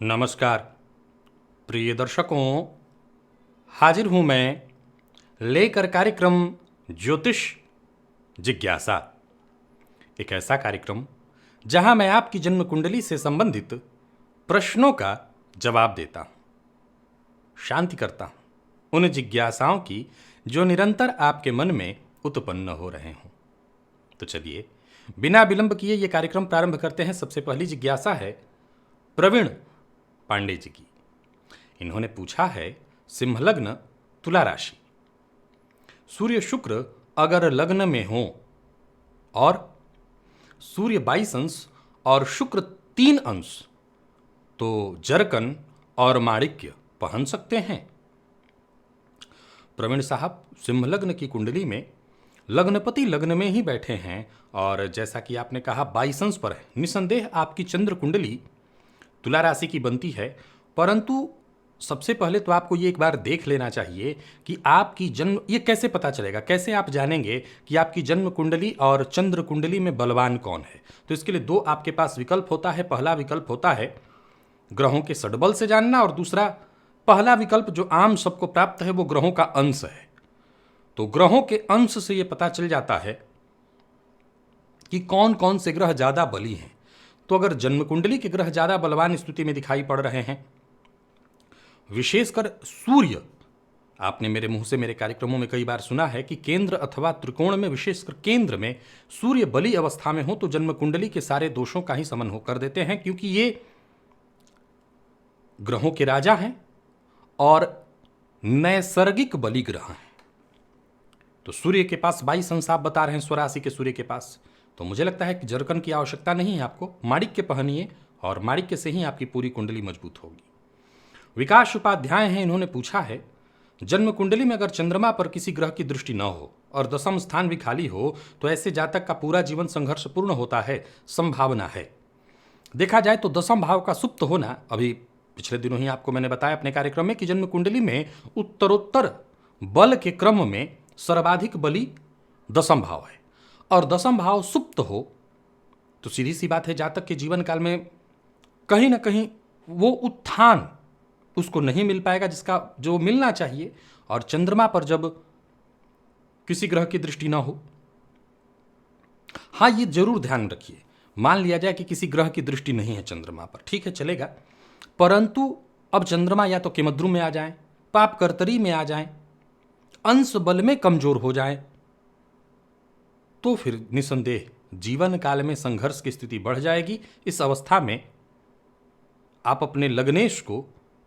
नमस्कार प्रिय दर्शकों, हाजिर हूं मैं लेकर कार्यक्रम ज्योतिष जिज्ञासा। एक ऐसा कार्यक्रम जहां मैं आपकी जन्म कुंडली से संबंधित प्रश्नों का जवाब देता हूं, शांति करता हूं उन जिज्ञासाओं की जो निरंतर आपके मन में उत्पन्न हो रहे हों। तो चलिए बिना विलंब किए ये कार्यक्रम प्रारंभ करते हैं। सबसे पहली जिज्ञासा है प्रवीण पांडे जी की। इन्होंने पूछा है सिंह लग्न तुला राशि, सूर्य शुक्र अगर लग्न में हो और सूर्य 22 अंश और शुक्र 3 अंश तो जरकन और माणिक्य पहन सकते हैं। प्रवीण साहब, सिंह लग्न की कुंडली में लग्नपति लग्न में ही बैठे हैं और जैसा कि आपने कहा 22 अंश पर है, निसंदेह आपकी चंद्र कुंडली तुला राशि की बनती है। परंतु सबसे पहले तो आपको ये एक बार देख लेना चाहिए कि आपकी जन्म, ये कैसे पता चलेगा, कैसे आप जानेंगे कि आपकी जन्म कुंडली और चंद्र कुंडली में बलवान कौन है। तो इसके लिए दो आपके पास विकल्प होता है। पहला विकल्प होता है ग्रहों के सडबल से जानना और दूसरा पहला विकल्प जो आम सबको प्राप्त है वो ग्रहों का अंश है। तो ग्रहों के अंश से ये पता चल जाता है कि कौन कौन से ग्रह ज्यादा बली हैं। तो अगर जन्म कुंडली के ग्रह ज्यादा बलवान स्थिति में दिखाई पड़ रहे हैं, विशेषकर सूर्य, आपने मेरे मुंह से मेरे कार्यक्रमों में कई बार सुना है कि केंद्र अथवा त्रिकोण में, विशेषकर केंद्र में सूर्य बली अवस्था में हो तो जन्म कुंडली के सारे दोषों का ही समन हो कर देते हैं, क्योंकि ये ग्रहों के राजा हैं और नैसर्गिक बलि ग्रह हैं। तो सूर्य के पास 22 अंश आप बता रहे हैं स्वराशि के सूर्य के पास, तो मुझे लगता है कि जरकन की आवश्यकता नहीं है, आपको माणिक्य पहनिए और माणिक्य से ही आपकी पूरी कुंडली मजबूत होगी। विकास उपाध्याय हैं, इन्होंने पूछा है जन्म कुंडली में अगर चंद्रमा पर किसी ग्रह की दृष्टि न हो और दशम स्थान भी खाली हो तो ऐसे जातक का पूरा जीवन संघर्षपूर्ण होता है, संभावना है। देखा जाए तो दशम भाव का सुप्त होना, अभी पिछले दिनों ही आपको मैंने बताया अपने कार्यक्रम में कि जन्म कुंडली में उत्तरोत्तर बल के क्रम में सर्वाधिक बली दशम भाव है और दशम भाव सुप्त हो तो सीधी सी बात है जातक के जीवन काल में कहीं ना कहीं वो उत्थान उसको नहीं मिल पाएगा जिसका जो मिलना चाहिए। और चंद्रमा पर जब किसी ग्रह की दृष्टि ना हो, हाँ ये जरूर ध्यान रखिए, मान लिया जाए कि किसी ग्रह की दृष्टि नहीं है चंद्रमा पर, ठीक है चलेगा, परंतु अब चंद्रमा या तो केमद्रु में आ जाए, पाप कर्तरी में आ जाए, अंश बल में कमजोर हो जाए, तो फिर निसंदेह जीवन काल में संघर्ष की स्थिति बढ़ जाएगी। इस अवस्था में आप अपने लग्नेश को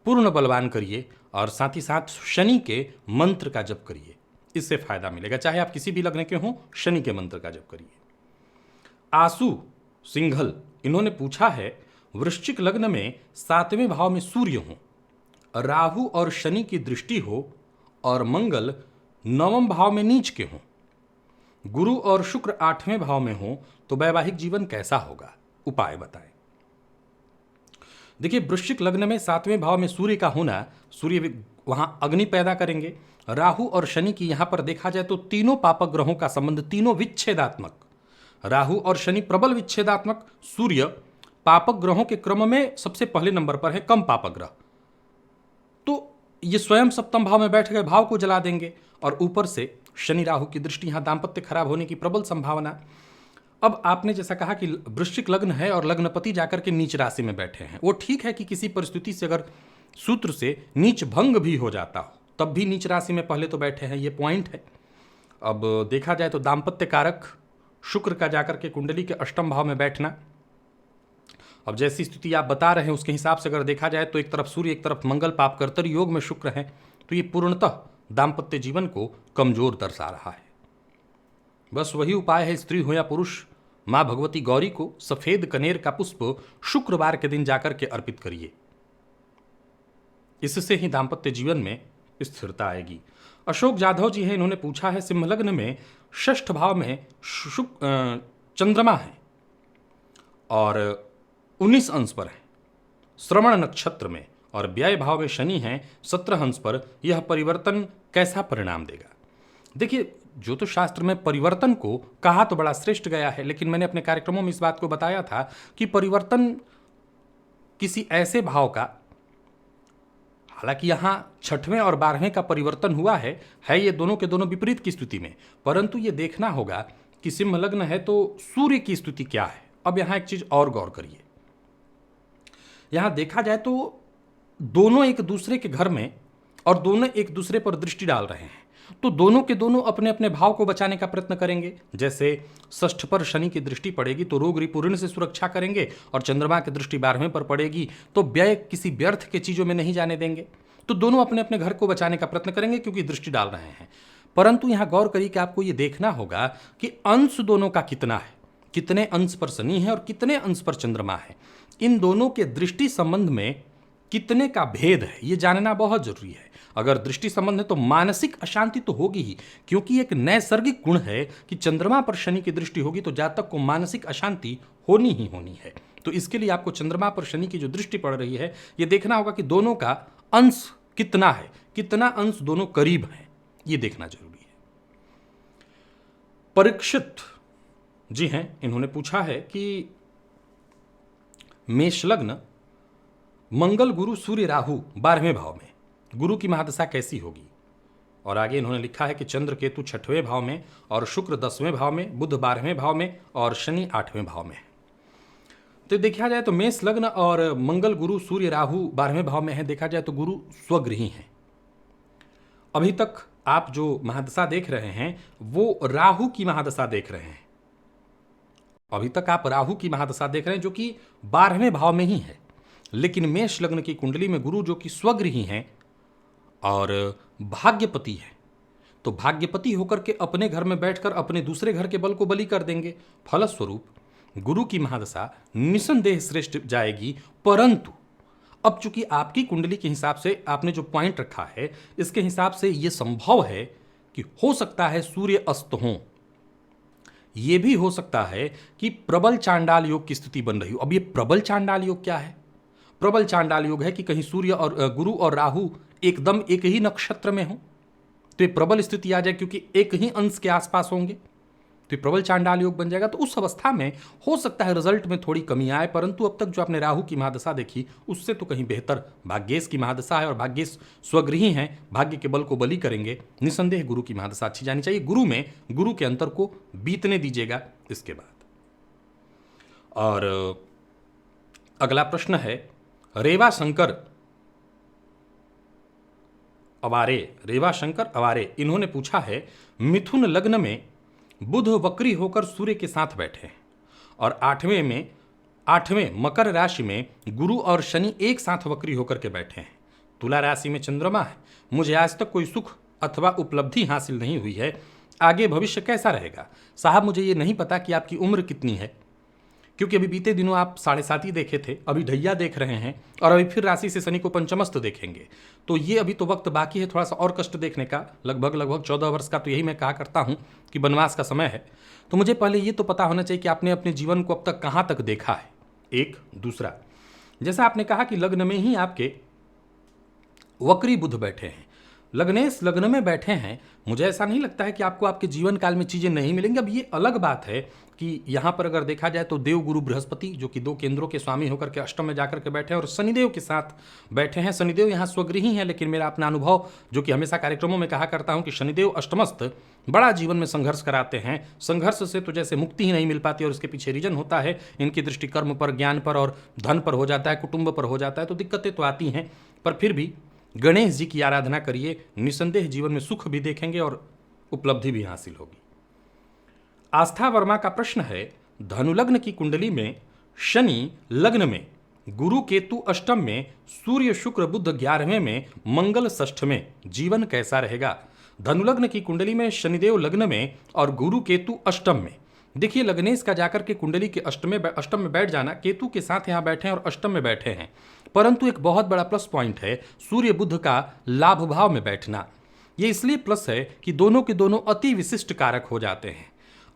पूर्ण बलवान करिए और साथ ही साथ शनि के मंत्र का जप करिए, इससे फायदा मिलेगा। चाहे आप किसी भी लग्न के हों, शनि के मंत्र का जप करिए। आसू सिंघल, इन्होंने पूछा है वृश्चिक लग्न में 7वें भाव में सूर्य हो, राहु और शनि की दृष्टि हो और मंगल 9वें भाव में नीच के हों, गुरु और शुक्र 8वें भाव में हो तो वैवाहिक जीवन कैसा होगा, उपाय बताएं। देखिए वृश्चिक लग्न में 7वें भाव में सूर्य का होना, सूर्य वहां अग्नि पैदा करेंगे। राहु और शनि की यहां पर देखा जाए तो तीनों पापक ग्रहों का संबंध, तीनों विच्छेदात्मक, राहु और शनि प्रबल विच्छेदात्मक, सूर्य पापक ग्रहों के क्रम में सबसे पहले नंबर पर है, कम पापक ग्रह, तो ये स्वयं सप्तम भाव में बैठ गए, भाव को जला देंगे और ऊपर से शनि राहु की दृष्टि, यहां दाम्पत्य खराब होने की प्रबल संभावना। अब आपने जैसा कहा कि वृश्चिक लग्न है और लग्नपति जाकर के नीच राशि में बैठे हैं, वो ठीक है कि किसी परिस्थिति से अगर सूत्र से नीच भंग भी हो जाता हो तब भी नीच राशि में पहले तो बैठे हैं, ये पॉइंट है। अब देखा जाए तो दाम्पत्य कारक शुक्र का जाकर के कुंडली के अष्टम भाव में बैठना, अब जैसी स्थिति आप बता रहे हैं उसके हिसाब से अगर देखा जाए तो एक तरफ सूर्य एक तरफ मंगल, पाप कर्तरी योग में शुक्र है, तो ये पूर्णतः दाम्पत्य जीवन को कमजोर दर्शा रहा है। बस वही उपाय है, स्त्री हो या पुरुष, मां भगवती गौरी को सफेद कनेर का पुष्प शुक्रवार के दिन जाकर के अर्पित करिए, इससे ही दाम्पत्य जीवन में स्थिरता आएगी। अशोक जाधव जी हैं, इन्होंने पूछा है सिंह लग्न में 6ठ भाव में चंद्रमा है और 19 अंश पर है, श्रवण नक्षत्र में, और व्यय भाव में शनि है 17 अंश पर, यह परिवर्तन कैसा परिणाम देगा। देखिए ज्योतिष शास्त्र में परिवर्तन को कहा तो बड़ा श्रेष्ठ गया है, लेकिन मैंने अपने कार्यक्रमों में इस बात को बताया था कि परिवर्तन किसी ऐसे भाव का, हालांकि यहां 6वें और 12वें का परिवर्तन हुआ है ये दोनों के दोनों विपरीत की स्थिति में, परंतु ये देखना होगा कि सिंह लग्न है तो सूर्य की स्थिति क्या है। अब यहां एक चीज और गौर करिए, यहां देखा जाए तो दोनों एक दूसरे के घर में और दोनों एक दूसरे पर दृष्टि डाल रहे हैं, तो दोनों के दोनों अपने अपने भाव को बचाने का प्रयत्न करेंगे। जैसे षष्ठ पर शनि की दृष्टि पड़ेगी तो रोग रिपु ऋण से सुरक्षा करेंगे, और चंद्रमा की दृष्टि 12वें पर पड़ेगी तो व्यय किसी व्यर्थ के चीजों में नहीं जाने देंगे। तो दोनों अपने अपने घर को बचाने का प्रयत्न करेंगे क्योंकि दृष्टि डाल रहे हैं। परंतु यहां गौर करिए कि आपको यह देखना होगा कि अंश दोनों का कितना है, कितने अंश पर शनि है और कितने अंश पर चंद्रमा है। इन दोनों के दृष्टि संबंध में कितने का भेद है ये जानना बहुत जरूरी है। अगर दृष्टि संबंध है तो मानसिक अशांति तो होगी ही, क्योंकि एक नैसर्गिक गुण है कि चंद्रमा पर शनि की दृष्टि होगी तो जातक को मानसिक अशांति होनी ही होनी है। तो इसके लिए आपको चंद्रमा पर शनि की जो दृष्टि पड़ रही है ये देखना होगा कि दोनों का अंश कितना है, कितना अंश दोनों करीब हैं, ये देखना जरूरी है। परीक्षित जी हैं, इन्होंने पूछा है कि मेष लग्न, मंगल गुरु सूर्य राहु 12वें भाव में, गुरु की महादशा कैसी होगी। और आगे इन्होंने लिखा है कि चंद्र केतु 6वें भाव में और शुक्र 10वें भाव में, बुध 12वें भाव में और शनि 8वें भाव में। तो देखा जाए तो मेष लग्न और मंगल गुरु सूर्य राहु 12वें भाव में है। देखा जाए तो गुरु स्वगृही हैं। अभी तक आप जो महादशा देख रहे हैं वो राहु की महादशा देख रहे हैं। अभी तक आप राहु की महादशा देख रहे हैं जो कि 12वें भाव में ही है, लेकिन मेष लग्न की कुंडली में गुरु जो कि स्वगृही हैं और भाग्यपति है, तो भाग्यपति होकर के अपने घर में बैठकर अपने दूसरे घर के बल को बलि कर देंगे। फलस्वरूप गुरु की महादशा निसंदेह श्रेष्ठ जाएगी। परंतु अब चूंकि आपकी कुंडली के हिसाब से आपने जो पॉइंट रखा है इसके हिसाब से यह संभव है कि हो सकता है सूर्य अस्त हों, यह भी हो सकता है कि प्रबल चांडाल योग की स्थिति बन रही हो। अब यह प्रबल चांडाल योग क्या है? प्रबल चांडाल योग है कि कहीं सूर्य और गुरु और राहु एकदम एक ही नक्षत्र में हो तो ये प्रबल स्थिति आ जाए, क्योंकि एक ही अंश के आसपास होंगे तो ये प्रबल चांडाल योग बन जाएगा। तो उस अवस्था में हो सकता है रिजल्ट में थोड़ी कमी आए, परंतु अब तक जो आपने राहु की महादशा देखी उससे तो कहीं बेहतर भाग्येश की महादशा है और भाग्येश स्वगृही हैं, भाग्य के बल को बलि करेंगे। निसंदेह गुरु की महादशा अच्छी जानी चाहिए। गुरु में गुरु के अंतर को बीतने दीजिएगा इसके बाद। और अगला प्रश्न है रेवा शंकर अवारे, इन्होंने पूछा है मिथुन लग्न में बुध वक्री होकर सूर्य के साथ बैठे हैं और 8वें मकर राशि में गुरु और शनि एक साथ वक्री होकर के बैठे हैं। तुला राशि में चंद्रमा है। मुझे आज तक कोई सुख अथवा उपलब्धि हासिल नहीं हुई है, आगे भविष्य कैसा रहेगा? साहब मुझे ये नहीं पता कि आपकी उम्र कितनी है, क्योंकि अभी बीते दिनों आप 7.5 देखे थे, अभी ढैया देख रहे हैं और अभी फिर राशि से शनि को पंचमस्त देखेंगे। तो ये अभी तो वक्त बाकी है थोड़ा सा और कष्ट देखने का, लगभग 14 वर्ष का। तो यही मैं कहा करता हूँ कि वनवास का समय है। तो मुझे पहले ये तो पता होना चाहिए कि आपने अपने जीवन को अब तक कहाँ तक देखा है। एक दूसरा, जैसा आपने कहा कि लग्न में ही आपके वक्री बुध बैठे हैं, लग्नेश लग्न में बैठे हैं, मुझे ऐसा नहीं लगता है कि आपको आपके जीवन काल में चीज़ें नहीं मिलेंगी। अब ये अलग बात है कि यहाँ पर अगर देखा जाए तो देव गुरु बृहस्पति जो कि 2 केंद्रों के स्वामी होकर के अष्टम में जाकर के बैठे हैं और शनिदेव के साथ बैठे हैं। शनिदेव यहाँ स्वगृही हैं, लेकिन मेरा अपना अनुभव जो कि हमेशा कार्यक्रमों में कहा करता हूँ कि शनिदेव अष्टमस्थ बड़ा जीवन में संघर्ष कराते हैं। संघर्ष से तो जैसे मुक्ति ही नहीं मिल पाती और उसके पीछे रीजन होता है इनकी दृष्टि कर्म पर, ज्ञान पर और धन पर हो जाता है, कुटुंब पर हो जाता है, तो दिक्कतें तो आती हैं। पर फिर भी गणेश जी की आराधना करिए, निसंदेह जीवन में सुख भी देखेंगे और उपलब्धि भी हासिल होगी। आस्था वर्मा का प्रश्न है धनुलग्न की कुंडली में शनि लग्न में, गुरु केतु अष्टम में, सूर्य शुक्र बुध 11वें में, मंगल षष्ठ में, जीवन कैसा रहेगा? धनुलग्न की कुंडली में शनिदेव लग्न में और गुरु केतु अष्टम में। देखिए लग्नेश का जाकर के कुंडली के अष्टम में बैठ जाना, केतु के साथ यहाँ बैठे हैं और अष्टम में बैठे हैं। परंतु एक बहुत बड़ा प्लस पॉइंट है सूर्य बुध का लाभ भाव में बैठना। ये इसलिए प्लस है कि दोनों के दोनों अति विशिष्ट कारक हो जाते हैं।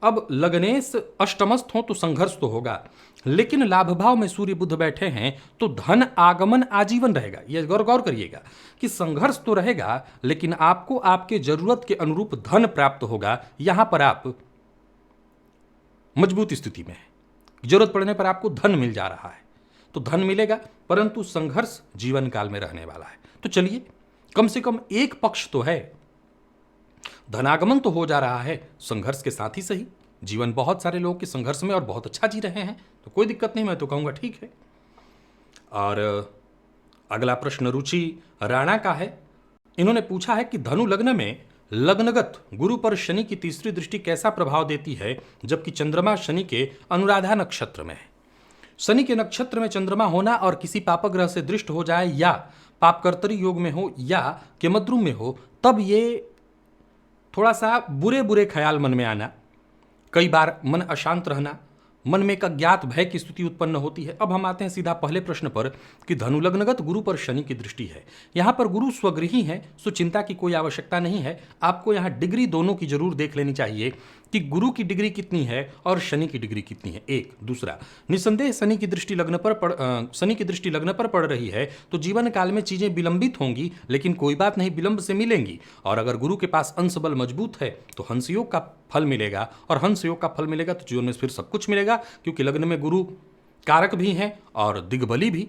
अब लग्नेश अष्टमस्थ हो तो संघर्ष तो होगा, लेकिन लाभ भाव में सूर्य बुध बैठे हैं तो धन आगमन आजीवन रहेगा। यह गौर करिएगा कि संघर्ष तो रहेगा, लेकिन आपको आपके जरूरत के अनुरूप धन प्राप्त होगा। यहां पर आप मजबूत स्थिति में है, जरूरत पड़ने पर आपको धन मिल जा रहा है। तो धन मिलेगा, परंतु संघर्ष जीवन काल में रहने वाला है। तो चलिए, कम से कम एक पक्ष तो है, धनागमन तो हो जा रहा है, संघर्ष के साथ ही सही। जीवन बहुत सारे लोग के संघर्ष में और बहुत अच्छा जी रहे हैं, तो कोई दिक्कत नहीं, मैं तो कहूँगा ठीक है। और अगला प्रश्न रुचि राणा का है। इन्होंने पूछा है कि धनु लग्न में लग्नगत गुरु पर शनि की तीसरी दृष्टि कैसा प्रभाव देती है, जबकि चंद्रमा शनि के अनुराधा नक्षत्र में है। शनि के नक्षत्र में चंद्रमा होना और किसी पापग्रह से दृष्ट हो जाए या पापकर्तरी योग में हो या केमद्रुम में हो, तब ये थोड़ा सा बुरे बुरे ख्याल मन में आना, कई बार मन अशांत रहना, मन में एक अज्ञात भय की स्थिति उत्पन्न होती है। अब हम आते हैं सीधा पहले प्रश्न पर कि धनुलग्नगत गुरु पर शनि की दृष्टि है। यहाँ पर गुरु स्वगृही है, सो चिंता की कोई आवश्यकता नहीं है। आपको यहाँ डिग्री दोनों की जरूर देख लेनी चाहिए कि गुरु की डिग्री कितनी है और शनि की डिग्री कितनी है। एक दूसरा, निसंदेह शनि की दृष्टि लग्न पर पड़ रही है तो जीवन काल में चीजें विलंबित होंगी, लेकिन कोई बात नहीं, विलंब से मिलेंगी। और अगर गुरु के पास अंश बल मजबूत है तो हंस योग का फल मिलेगा, और हंस योग का फल मिलेगा तो जीवन में फिर सब कुछ मिलेगा, क्योंकि लग्न में गुरु कारक भी हैं और दिग्बली भी।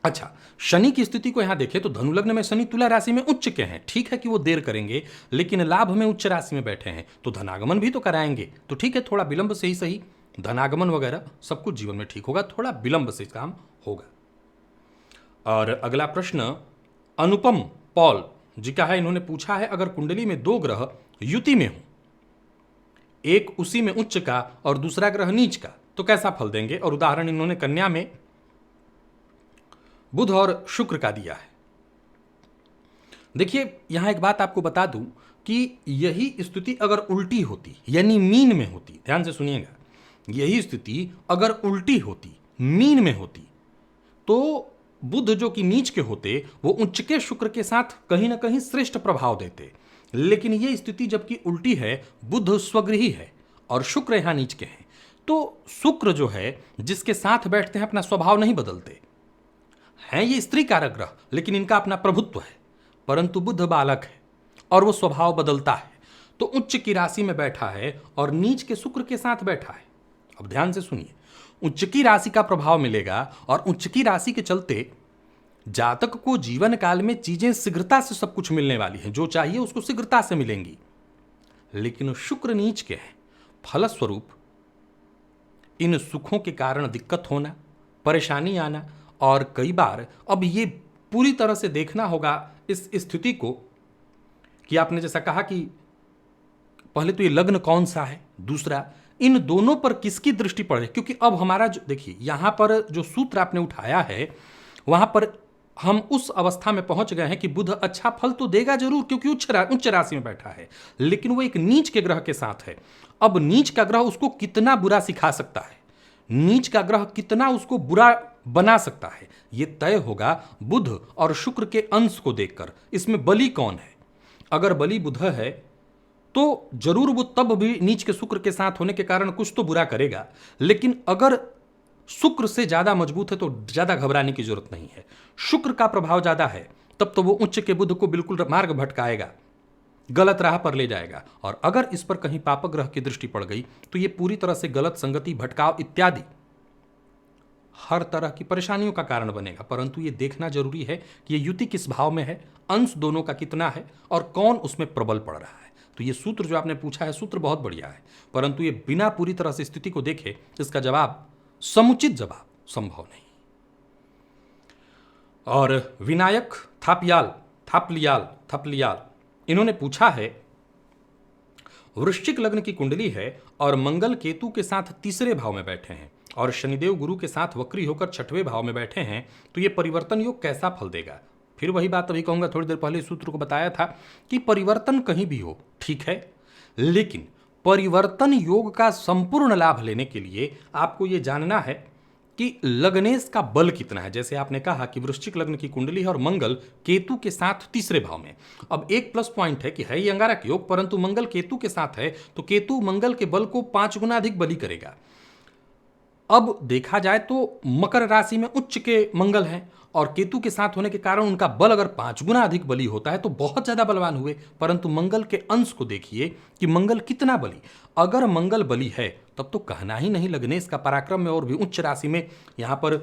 अच्छा, शनि की स्थिति को यहां देखें तो धनुलग्न में शनि तुला राशि में उच्च के हैं। ठीक है कि वो देर करेंगे, लेकिन लाभ में उच्च राशि में बैठे हैं तो धनागमन भी तो कराएंगे। तो ठीक है, थोड़ा विलंब से ही सही, धनागमन वगैरह सब कुछ जीवन में ठीक होगा, थोड़ा विलंब से काम होगा। और अगला प्रश्न अनुपम पॉल जी का है। इन्होंने पूछा है, अगर कुंडली में दो ग्रह युति में हो, एक उसी में उच्च का और दूसरा ग्रह नीच का, तो कैसा फल देंगे। और उदाहरण इन्होंने कन्या में बुध और शुक्र का दिया है। देखिए, यहां एक बात आपको बता दूं कि यही स्थिति अगर उल्टी होती, यानी मीन में होती, ध्यान से सुनिएगा, यही स्थिति अगर उल्टी होती, मीन में होती, तो बुध जो कि नीच के होते वो उच्च के शुक्र के साथ कहीं ना कहीं श्रेष्ठ प्रभाव देते। लेकिन ये स्थिति जबकि उल्टी है, बुध स्वगृही है और शुक्र यहां नीच के हैं, तो शुक्र जो है जिसके साथ बैठते हैं अपना स्वभाव नहीं बदलते हैं। ये स्त्री कारक ग्रह, लेकिन इनका अपना प्रभुत्व है, परंतु बुध बालक है और वो स्वभाव बदलता है। तो उच्च की राशि में बैठा है और नीच के शुक्र के साथ बैठा है। अब ध्यान से सुनिए, उच्च की राशि का प्रभाव मिलेगा और उच्च की राशि के चलते जातक को जीवन काल में चीजें शीघ्रता से सब कुछ मिलने वाली हैं, जो चाहिए उसको शीघ्रता से मिलेंगी। लेकिन शुक्र नीच के हैं, फलस्वरूप इन सुखों के कारण दिक्कत होना, परेशानी आना, और कई बार अब ये पूरी तरह से देखना होगा इस स्थिति को कि आपने जैसा कहा कि पहले तो ये लग्न कौन सा है, दूसरा इन दोनों पर किसकी दृष्टि पड़े। क्योंकि अब हमारा जो देखिए यहां पर जो सूत्र आपने उठाया है, वहां पर हम उस अवस्था में पहुंच गए हैं कि बुध अच्छा फल तो देगा जरूर, क्योंकि उच्च राशि में बैठा है, लेकिन वो एक नीच के ग्रह के साथ है। अब नीच का ग्रह उसको कितना बुरा सिखा सकता है, नीच का ग्रह कितना उसको बुरा बना सकता है, ये तय होगा बुध और शुक्र के अंश को देखकर। इसमें बली कौन है, अगर बली बुध है तो जरूर वो तब भी नीच के शुक्र के साथ होने के कारण कुछ तो बुरा करेगा, लेकिन अगर शुक्र से ज्यादा मजबूत है तो ज्यादा घबराने की जरूरत नहीं है। शुक्र का प्रभाव ज्यादा है तब तो वो उच्च के बुध को बिल्कुल मार्ग भटकाएगा, गलत राह पर ले जाएगा। और अगर इस पर कहीं पाप ग्रह की दृष्टि पड़ गई तो ये पूरी तरह से गलत संगति, भटकाव इत्यादि हर तरह की परेशानियों का कारण बनेगा। परंतु ये देखना जरूरी है कि ये युति किस भाव में है, अंश दोनों का कितना है और कौन उसमें प्रबल पड़ रहा है। तो ये सूत्र जो आपने पूछा है, सूत्र बहुत बढ़िया है, परंतु ये बिना पूरी तरह से स्थिति को देखे इसका जवाब, समुचित जवाब संभव नहीं। और विनायक थापलियाल इन्होंने पूछा है, वृश्चिक लग्न की कुंडली है और मंगल केतु के साथ तीसरे भाव में बैठे हैं और शनिदेव गुरु के साथ वक्री होकर छठवें भाव में बैठे हैं, तो ये परिवर्तन योग कैसा फल देगा। फिर वही बात अभी कहूंगा, थोड़ी देर पहले सूत्र को बताया था कि परिवर्तन कहीं भी हो ठीक है, लेकिन परिवर्तन योग का संपूर्ण लाभ लेने के लिए आपको यह जानना है कि लग्नेश का बल कितना है। जैसे आपने कहा कि वृश्चिक लग्न की कुंडली है और मंगल केतु के साथ तीसरे भाव में। अब एक प्लस पॉइंट है कि है ये अंगारक योग, परंतु मंगल केतु के साथ है तो केतु मंगल के बल को 5 गुना अधिक बली करेगा। अब देखा जाए तो मकर राशि में उच्च के मंगल हैं और केतु के साथ होने के कारण उनका बल अगर 5 गुना अधिक बली होता है तो बहुत ज्यादा बलवान हुए। परंतु मंगल के अंश को देखिए कि मंगल कितना बली। अगर मंगल बली है तब तो कहना ही नहीं, लग्नेश का पराक्रम में और भी उच्च राशि में यहां पर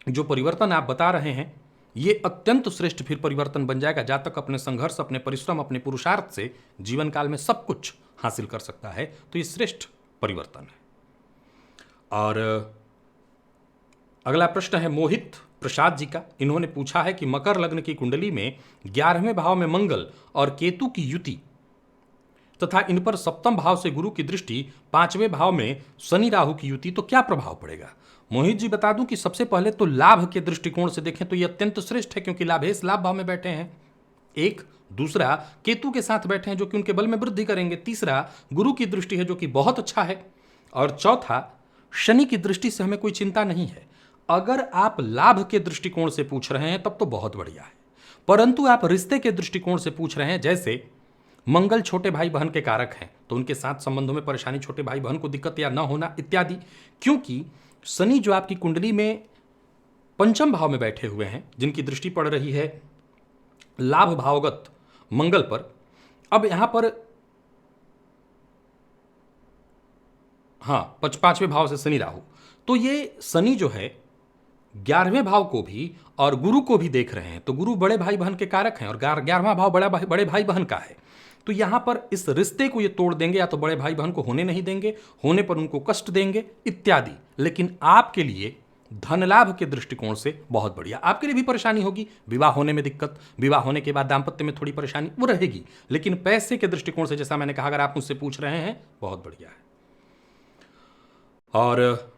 जो परिवर्तन आप बता रहे हैं ये अत्यंत श्रेष्ठ फिर परिवर्तन बन जाएगा। जातक अपने संघर्ष, अपने परिश्रम, अपने पुरुषार्थ से जीवन काल में सब कुछ हासिल कर सकता है, तो ये श्रेष्ठ परिवर्तन है। और अगला प्रश्न है मोहित प्रसाद जी का। इन्होंने पूछा है कि मकर लग्न की कुंडली में 11वें भाव में मंगल और केतु की युति तथा इन पर सप्तम भाव से गुरु की दृष्टि, 5वें भाव में शनि राहु की युति, तो क्या प्रभाव पड़ेगा। मोहित जी बता दूं कि सबसे पहले तो लाभ के दृष्टिकोण से देखें तो यह अत्यंत श्रेष्ठ है, क्योंकि लाभेश लाभ भाव में बैठे हैं। एक, दूसरा केतु के साथ बैठे हैं जो कि उनके बल में वृद्धि करेंगे। तीसरा, गुरु की दृष्टि है जो कि बहुत अच्छा है। और चौथा, शनि की दृष्टि से हमें कोई चिंता नहीं है। अगर आप लाभ के दृष्टिकोण से पूछ रहे हैं तब तो बहुत बढ़िया है, परंतु आप रिश्ते के दृष्टिकोण से पूछ रहे हैं, जैसे मंगल छोटे भाई बहन के कारक हैं तो उनके साथ संबंधों में परेशानी, छोटे भाई बहन को दिक्कत या ना होना इत्यादि, क्योंकि शनि जो आपकी कुंडली में पंचम भाव में बैठे हुए हैं जिनकी दृष्टि पड़ रही है लाभ भावगत मंगल पर। अब यहां पर हाँ 5वें भाव से शनि राहु, तो ये शनि जो है 11वें भाव को भी और गुरु को भी देख रहे हैं, तो गुरु बड़े भाई बहन के कारक हैं और 11वां भाव बड़े भाई बहन का है। तो यहां पर इस रिश्ते को ये तोड़ देंगे, या तो बड़े भाई बहन को होने नहीं देंगे, होने पर उनको कष्ट देंगे इत्यादि। लेकिन आपके लिए धन लाभ के दृष्टिकोण से बहुत बढ़िया। आपके लिए भी परेशानी होगी, विवाह होने में दिक्कत, विवाह होने के बाद दाम्पत्य में थोड़ी परेशानी वो रहेगी, लेकिन पैसे के दृष्टिकोण से जैसा मैंने कहा, अगर आप मुझसे पूछ रहे हैं, बहुत बढ़िया है। और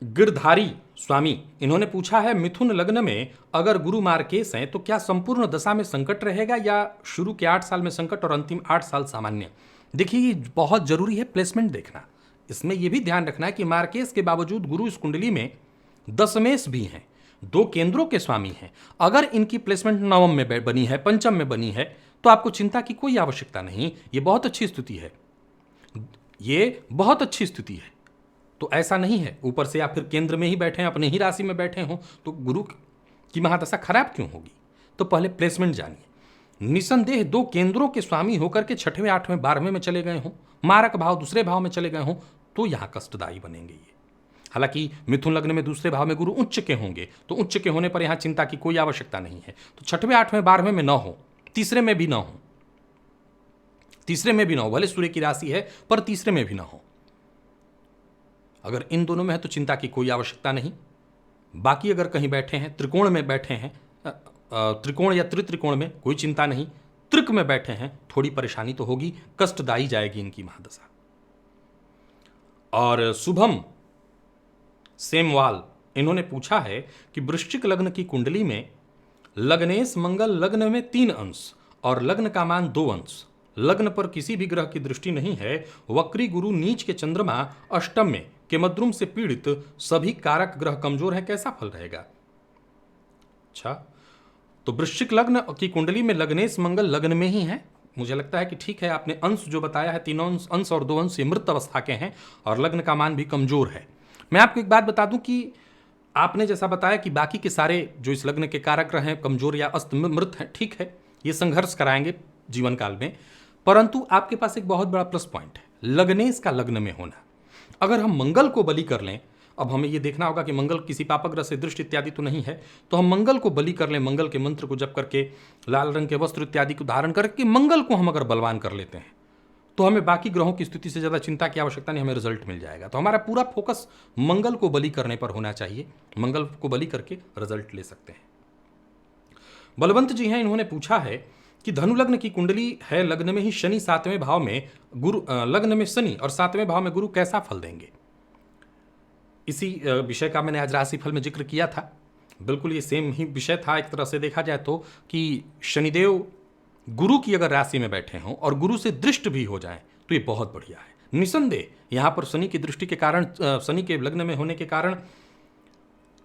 गिरधारी स्वामी इन्होंने पूछा है मिथुन लग्न में अगर गुरु मार्केश हैं तो क्या संपूर्ण दशा में संकट रहेगा या शुरू के 8 साल में संकट और अंतिम 8 साल सामान्य। देखिए ये बहुत जरूरी है प्लेसमेंट देखना। इसमें यह भी ध्यान रखना है कि मार्केश के बावजूद गुरु इस कुंडली में दशमेश भी हैं, 2 केंद्रों के स्वामी हैं। अगर इनकी प्लेसमेंट नवम में बनी है, पंचम में बनी है, तो आपको चिंता की कोई आवश्यकता नहीं। ये बहुत अच्छी स्थिति है, ये बहुत अच्छी स्थिति है। तो ऐसा नहीं है ऊपर से आप फिर केंद्र में ही बैठे हैं, अपने ही राशि में बैठे हों तो गुरु की महादशा खराब क्यों होगी। तो पहले प्लेसमेंट जानिए। निसंदेह 2 केंद्रों के स्वामी होकर के 6वें 8वें 12वें में चले गए हों, मारक भाव दूसरे भाव में चले गए हों, तो यहां कष्टदायी बनेंगे ये। हालांकि मिथुन लग्न में दूसरे भाव में गुरु उच्च के होंगे, तो उच्च के होने पर यहां चिंता की कोई आवश्यकता नहीं है। तो 6वें 8वें 12वें में न हो, तीसरे में भी न हो, तीसरे में भी न हो, भले सूर्य की राशि है पर तीसरे में भी न हो। अगर इन दोनों में है तो चिंता की कोई आवश्यकता नहीं। बाकी अगर कहीं बैठे हैं, त्रिकोण में बैठे हैं, त्रिकोण या त्रित्रिकोण में, कोई चिंता नहीं। त्रिक में बैठे हैं, थोड़ी परेशानी तो होगी, कष्टदायी जाएगी इनकी महादशा। और शुभम सेमवाल इन्होंने पूछा है कि वृश्चिक लग्न की कुंडली में लग्नेश मंगल लग्न में 3 अंश और लग्न का मान 2 अंश, लग्न पर किसी भी ग्रह की दृष्टि नहीं है, वक्री गुरु नीच के चंद्रमा अष्टम में के मद्रुम से पीड़ित, सभी कारक ग्रह कमजोर है, कैसा फल रहेगा। अच्छा, तो वृश्चिक लग्न की कुंडली में लग्नेश मंगल लग्न में ही है, मुझे लगता है कि ठीक है। आपने अंश जो बताया है 3 अंश और 2 अंश ये मृत अवस्था के हैं और लग्न का मान भी कमजोर है। मैं आपको एक बात बता दूं कि आपने जैसा बताया कि बाकी के सारे जो इस लग्न के कारक ग्रह हैं कमजोर या अस्त मृत हैं, ठीक है, ये संघर्ष कराएंगे जीवन काल में, परंतु आपके पास एक बहुत बड़ा प्लस पॉइंट है, लग्नेश का लग्न में होना। अगर हम मंगल को बलि कर लें, अब हमें यह देखना होगा कि मंगल किसी पापग्रह से दृष्ट इत्यादि तो नहीं है, तो हम मंगल को बलि कर लें, मंगल के मंत्र को जप करके, लाल रंग के वस्त्र इत्यादि को धारण करके मंगल को हम अगर बलवान कर लेते हैं तो हमें बाकी ग्रहों की स्थिति से ज़्यादा चिंता की आवश्यकता नहीं, हमें रिजल्ट मिल जाएगा। तो हमारा पूरा फोकस मंगल को बलि करने पर होना चाहिए, मंगल को बलि करके रिजल्ट ले सकते हैं। बलवंत जी हैं, इन्होंने पूछा है कि धनु लग्न की कुंडली है, लग्न में ही शनि 7वें भाव में गुरु, लग्न में शनि और 7वें भाव में गुरु कैसा फल देंगे। इसी विषय का मैंने आज राशिफल में जिक्र किया था, बिल्कुल ये सेम ही विषय था एक तरह से देखा जाए तो, कि शनिदेव गुरु की अगर राशि में बैठे हों और गुरु से दृष्ट भी हो जाएं तो ये बहुत बढ़िया है। निसंदेह यहाँ पर शनि की दृष्टि के कारण, शनि के लग्न में होने के कारण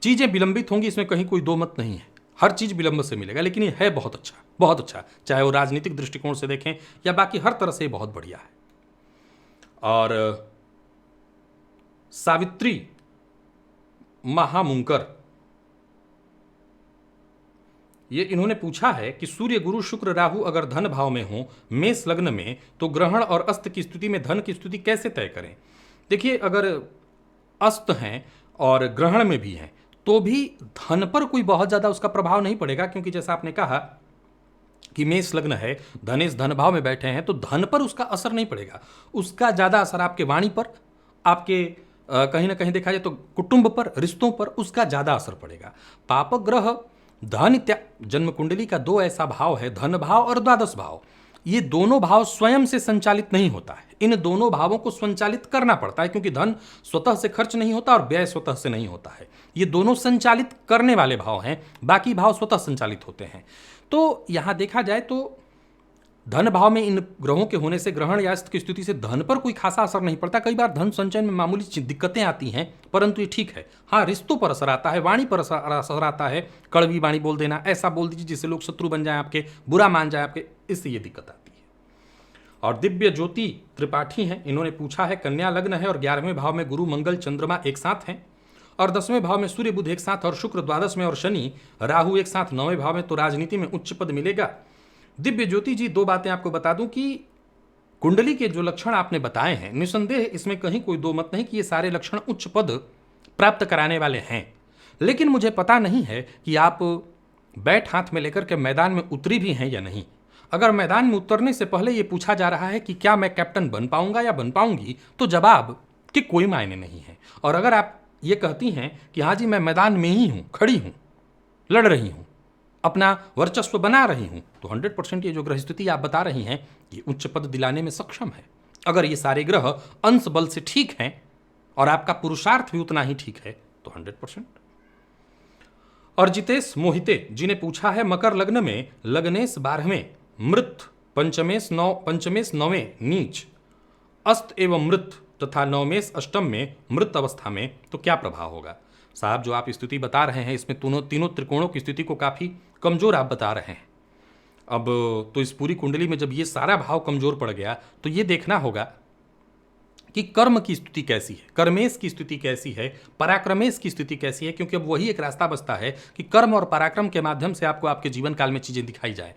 चीजें विलंबित होंगी, इसमें कहीं कोई दो मत नहीं है, हर चीज विलंब से मिलेगा, लेकिन ये है बहुत अच्छा, बहुत अच्छा, चाहे वो राजनीतिक दृष्टिकोण से देखें या बाकी हर तरह से बहुत बढ़िया है। और सावित्री महामुंकर, ये इन्होंने पूछा है कि सूर्य गुरु शुक्र राहु अगर धन भाव में हो मेष लग्न में तो ग्रहण और अस्त की स्थिति में धन की स्थिति कैसे तय करें। देखिए, अगर अस्त हैं और ग्रहण में भी हैं तो भी धन पर कोई बहुत ज़्यादा उसका प्रभाव नहीं पड़ेगा, क्योंकि जैसा आपने कहा कि मेष लग्न है, धनेश धन भाव में बैठे हैं, तो धन पर उसका असर नहीं पड़ेगा। उसका ज़्यादा असर आपके वाणी पर, आपके कहीं ना कहीं देखा जाए तो कुटुंब पर, रिश्तों पर उसका ज़्यादा असर पड़ेगा। पाप ग्रह धन जन्म कुंडली का दो ऐसा भाव है, धन भाव और द्वादश भाव। ये दोनों भाव स्वयं से संचालित नहीं होता है, इन दोनों भावों को संचालित करना पड़ता है, क्योंकि धन स्वतः से खर्च नहीं होता और व्यय स्वतः से नहीं होता है। ये दोनों संचालित करने वाले भाव हैं, बाकी भाव स्वतः संचालित होते हैं। तो यहां देखा जाए तो धन भाव में इन ग्रहों के होने से ग्रहण या अस्त की स्थिति से धन पर कोई खासा असर नहीं पड़ता। कई बार धन संचयन में मामूली दिक्कतें आती हैं, परंतु ये ठीक है। हाँ, रिश्तों पर असर आता है, वाणी पर असर आता है, कड़वी वाणी बोल देना, ऐसा बोल दीजिए जिससे लोग शत्रु बन जाए आपके, बुरा मान जाए आपके, इससे ये दिक्कत आती है। और दिव्य ज्योति त्रिपाठी हैं, इन्होंने पूछा है कन्या लग्न है और 11वें भाव में गुरु मंगल चंद्रमा एक साथ हैं और 10वें भाव में सूर्य बुध एक साथ और शुक्र द्वादश में और शनि राहु एक साथ 9वें भाव में, तो राजनीति में उच्च पद मिलेगा। दिव्य ज्योति जी, दो बातें आपको बता दूं कि कुंडली के जो लक्षण आपने बताए हैं, निसंदेह इसमें कहीं कोई दो मत नहीं कि ये सारे लक्षण उच्च पद प्राप्त कराने वाले हैं। लेकिन मुझे पता नहीं है कि आप बैट हाथ में लेकर के मैदान में उतरी भी हैं या नहीं। अगर मैदान में उतरने से पहले ये पूछा जा रहा है कि क्या मैं कैप्टन बन पाऊंगा या बन पाऊंगी, तो जवाब कि कोई मायने नहीं है। और अगर आप ये कहती हैं कि हाँ जी मैं मैदान में ही हूँ, खड़ी हूँ, लड़ रही हूँ, अपना वर्चस्व बना रही हूं, तो 100% ये जो ग्रह स्थिति आप बता रही हैं ये उच्च पद दिलाने में सक्षम है। अगर ये सारे ग्रह अंश बल से ठीक हैं और आपका पुरुषार्थ भी उतना ही ठीक है तो 100%। और जितेश मोहिते जी ने पूछा है मकर लग्न में लग्नेश 12वें, मृत पंचमेश 9वें नीच, अस्त एवं मृत तथा नवमेश अष्टम में मृत अवस्था में, तो क्या प्रभाव होगा। साहब, जो आप स्थिति बता रहे हैं इसमें तीनों त्रिकोणों की स्थिति को काफ़ी कमज़ोर आप बता रहे हैं। अब तो इस पूरी कुंडली में जब ये सारा भाव कमज़ोर पड़ गया तो ये देखना होगा कि कर्म की स्थिति कैसी है, कर्मेश की स्थिति कैसी है, पराक्रमेश की स्थिति कैसी है, क्योंकि अब वही एक रास्ता बचता है कि कर्म और पराक्रम के माध्यम से आपको आपके जीवन काल में चीज़ें दिखाई जाए।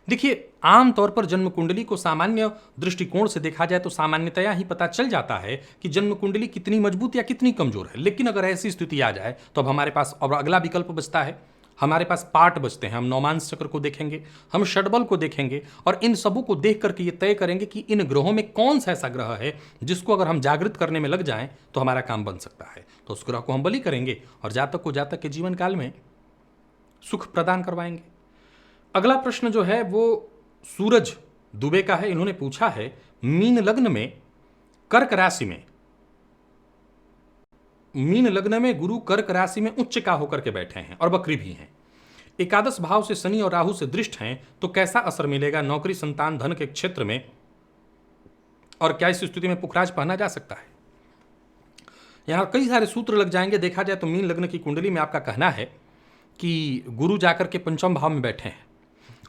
देखिए, आमतौर पर जन्म कुंडली को सामान्य दृष्टिकोण से देखा जाए तो सामान्यतया ही पता चल जाता है कि जन्म कुंडली कितनी मजबूत या कितनी कमजोर है। लेकिन अगर ऐसी स्थिति आ जाए तो अब हमारे पास और अगला विकल्प बचता है, हमारे पास पार्ट बचते हैं। हम नौमांस चक्र को देखेंगे, हम षडबल को देखेंगे और इन सबों को देख करके ये तय करेंगे कि इन ग्रहों में कौन सा ऐसा ग्रह है जिसको अगर हम जागृत करने में लग जाएं तो हमारा काम बन सकता है। तो उस ग्रह को हम बलि करेंगे और जातक को जातक के जीवन काल में सुख प्रदान करवाएंगे। अगला प्रश्न जो है वो सूरज दुबे का है। इन्होंने पूछा है मीन लग्न में कर्क राशि में, मीन लग्न में गुरु कर्क राशि में उच्च का होकर के बैठे हैं और वक्री भी हैं, एकादश भाव से शनि और राहु से दृष्ट हैं, तो कैसा असर मिलेगा नौकरी, संतान, धन के क्षेत्र में, और क्या इस स्थिति में पुखराज पहना जा सकता है। यहां कई सारे सूत्र लग जाएंगे। देखा जाए तो मीन लग्न की कुंडली में आपका कहना है कि गुरु जाकर के पंचम भाव में बैठे हैं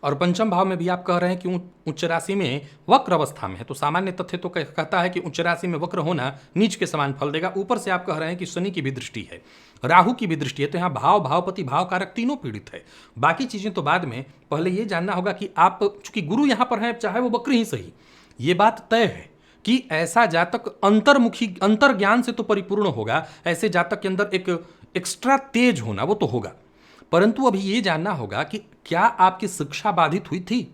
और पंचम भाव में भी आप कह रहे हैं कि उच्च राशि में वक्र अवस्था में है, तो सामान्य तथ्य तो कहता है कि उच्च राशि में वक्र होना नीच के समान फल देगा। ऊपर से आप कह रहे हैं कि शनि की भी दृष्टि है, राहु की भी दृष्टि है, तो यहाँ भाव, भावपति, भाव कारक तीनों पीड़ित है। बाकी चीजें तो बाद में, पहले ये जानना होगा कि आप चूंकि गुरु यहाँ पर हैं, चाहे वो वक्र ही सही, ये बात तय है कि ऐसा जातक अंतर्मुखी, अंतर ज्ञान से तो परिपूर्ण होगा, ऐसे जातक के अंदर एक एक्स्ट्रा तेज होना वो तो होगा, परंतु अभी ये जानना होगा कि क्या आपकी शिक्षा बाधित हुई थी।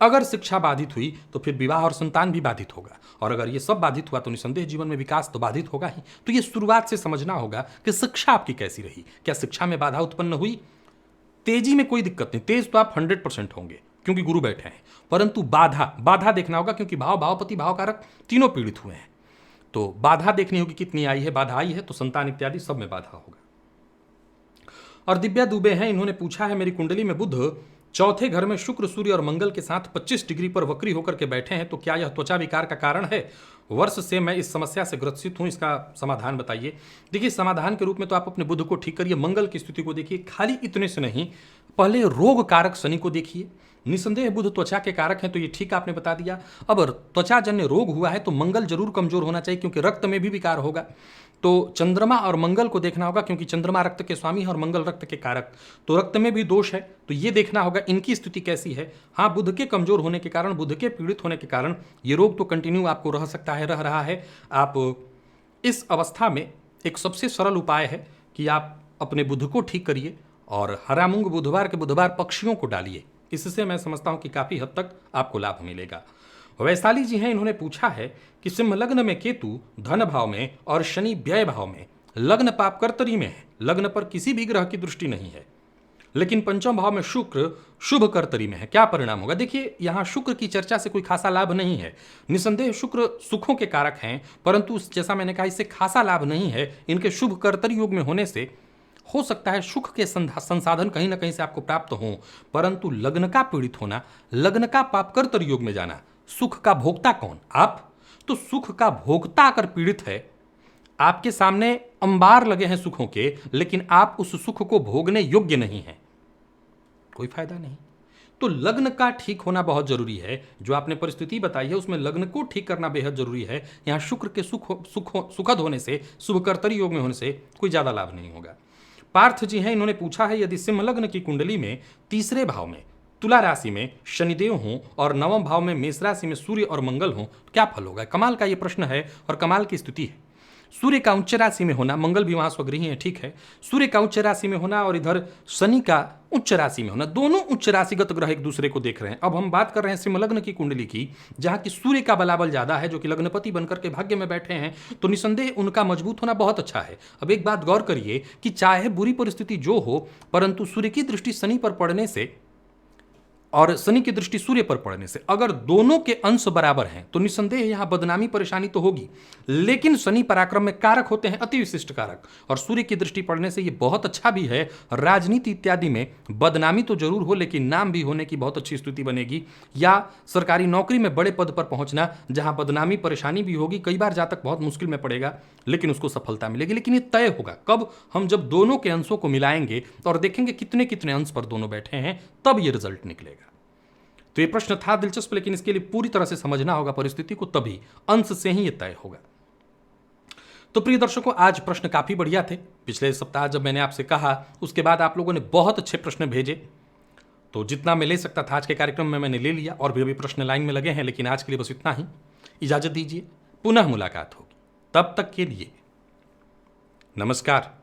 अगर शिक्षा बाधित हुई तो फिर विवाह और संतान भी बाधित होगा, और अगर ये सब बाधित हुआ तो निसंदेह जीवन में विकास तो बाधित होगा ही। तो ये शुरुआत से समझना होगा कि शिक्षा आपकी कैसी रही, क्या शिक्षा में बाधा उत्पन्न हुई। तेजी में कोई दिक्कत नहीं, तेज तो आप 100% होंगे क्योंकि गुरु बैठे हैं, परंतु बाधा देखना होगा, क्योंकि भाव, भावपति, भाव कारक तीनों पीड़ित हुए हैं, तो बाधा देखनी होगी कितनी आई है। बाधा आई है तो संतान इत्यादि सब में बाधा होगा। और दिव्या दुबे हैं, इन्होंने पूछा है मेरी कुंडली में बुध चौथे घर में शुक्र, सूर्य और मंगल के साथ 25 डिग्री पर वक्री होकर के बैठे हैं, तो क्या यह त्वचा विकार का कारण है। वर्ष से मैं इस समस्या से ग्रसित हूं, इसका समाधान बताइए। देखिए, समाधान के रूप में तो आप अपने बुध को ठीक करिए, मंगल की स्थिति को देखिए, खाली इतने से नहीं, पहले रोग कारक शनि को देखिए। निसंदेह बुध त्वचा के कारक हैं, तो ये ठीक आपने बता दिया। अब त्वचाजन्य रोग हुआ है तो मंगल जरूर कमजोर होना चाहिए, क्योंकि रक्त में भी विकार होगा। तो चंद्रमा और मंगल को देखना होगा, क्योंकि चंद्रमा रक्त के स्वामी है और मंगल रक्त के कारक, तो रक्त में भी दोष है, तो ये देखना होगा इनकी स्थिति कैसी है। हाँ, बुध के कमजोर होने के कारण, बुध के पीड़ित होने के कारण ये रोग तो कंटिन्यू आपको रह सकता है, रह रहा है। आप इस अवस्था में एक सबसे सरल उपाय है कि आप अपने बुध को ठीक करिए और हरा मूंग बुधवार के बुधवार पक्षियों को डालिए। इससे मैं समझता हूं कि काफी हद तक आपको लाभ मिलेगा। वैशाली जी हैं, इन्होंने पूछा है कि सिंह लग्न में केतु धन भाव में और शनि व्यय भाव में, लग्न पाप कर्तरी में है, लग्न पर किसी भी ग्रह की दृष्टि नहीं है, लेकिन पंचम भाव में शुक्र शुभ कर्तरी में है, क्या परिणाम होगा। देखिए, यहां शुक्र की चर्चा से कोई खासा लाभ नहीं है। निसंदेह शुक्र सुखों के कारक हैं, परंतु जैसा मैंने कहा, इससे खासा लाभ नहीं है। इनके शुभ कर्तरी योग में होने से हो सकता है सुख के संसाधन कहीं ना कहीं से आपको प्राप्त हों, परंतु लग्न का पीड़ित होना, लग्न का पापकर्तर योग में जाना, सुख का भोक्ता कौन, आप। तो सुख का भोक्ता अगर पीड़ित है, आपके सामने अंबार लगे हैं सुखों के, लेकिन आप उस सुख को भोगने योग्य नहीं हैं, कोई फायदा नहीं। तो लग्न का ठीक होना बहुत जरूरी है। जो आपने परिस्थिति बताई है उसमें लग्न को ठीक करना बेहद जरूरी है। यहां शुक्र के सुखद होने से, शुभ कर्तरी योग में होने से कोई ज्यादा लाभ नहीं होगा। पार्थ जी हैं, इन्होंने पूछा है यदि सिंह लग्न की कुंडली में तीसरे भाव में तुला राशि में शनिदेव हों और नवम भाव में मेष राशि में सूर्य और मंगल हों, तो क्या फल होगा। कमाल का ये प्रश्न है और कमाल की स्थिति है। सूर्य का उच्च राशि में होना, मंगल भी वहां स्वगृही है, ठीक है, सूर्य का उच्च राशि में होना और इधर शनि का उच्च राशि में होना, दोनों उच्च राशिगत ग्रह एक दूसरे को देख रहे हैं। अब हम बात कर रहे हैं सिंह लग्न की कुंडली की, जहां की सूर्य का बलाबल ज्यादा है, जो कि लग्नपति बनकर के भाग्य में बैठे हैं, तो निसंदेह उनका मजबूत होना बहुत अच्छा है। अब एक बात गौर करिए कि चाहे बुरी परिस्थिति जो हो, परंतु सूर्य की दृष्टि शनि पर पड़ने से और शनि की दृष्टि सूर्य पर पड़ने से अगर दोनों के अंश बराबर हैं, तो निसंदेह यहां बदनामी परेशानी तो होगी, लेकिन शनि पराक्रम में कारक होते हैं, अति विशिष्ट कारक, और सूर्य की दृष्टि पड़ने से यह बहुत अच्छा भी है। राजनीति इत्यादि में बदनामी तो जरूर हो, लेकिन नाम भी होने की बहुत अच्छी स्थिति बनेगी, या सरकारी नौकरी में बड़े पद पर पहुंचना, जहां बदनामी परेशानी भी होगी, कई बार जातक बहुत मुश्किल में पड़ेगा, लेकिन उसको सफलता मिलेगी। लेकिन ये तय होगा कब, हम जब दोनों के अंशों को मिलाएंगे और देखेंगे कितने कितने अंश पर दोनों बैठे हैं, तब ये रिजल्ट निकलेगा। तो ये प्रश्न था दिलचस्प, लेकिन इसके लिए पूरी तरह से समझना होगा परिस्थिति को, तभी अंश से ही ये तय होगा। तो प्रिय दर्शकों, आज प्रश्न काफी बढ़िया थे। पिछले सप्ताह जब मैंने आपसे कहा, उसके बाद आप लोगों ने बहुत अच्छे प्रश्न भेजे, तो जितना मैं ले सकता था आज के कार्यक्रम में मैंने ले लिया, और भी अभी प्रश्न लाइन में लगे हैं, लेकिन आज के लिए बस इतना ही। इजाजत दीजिए, पुनः मुलाकात होगी, तब तक के लिए नमस्कार।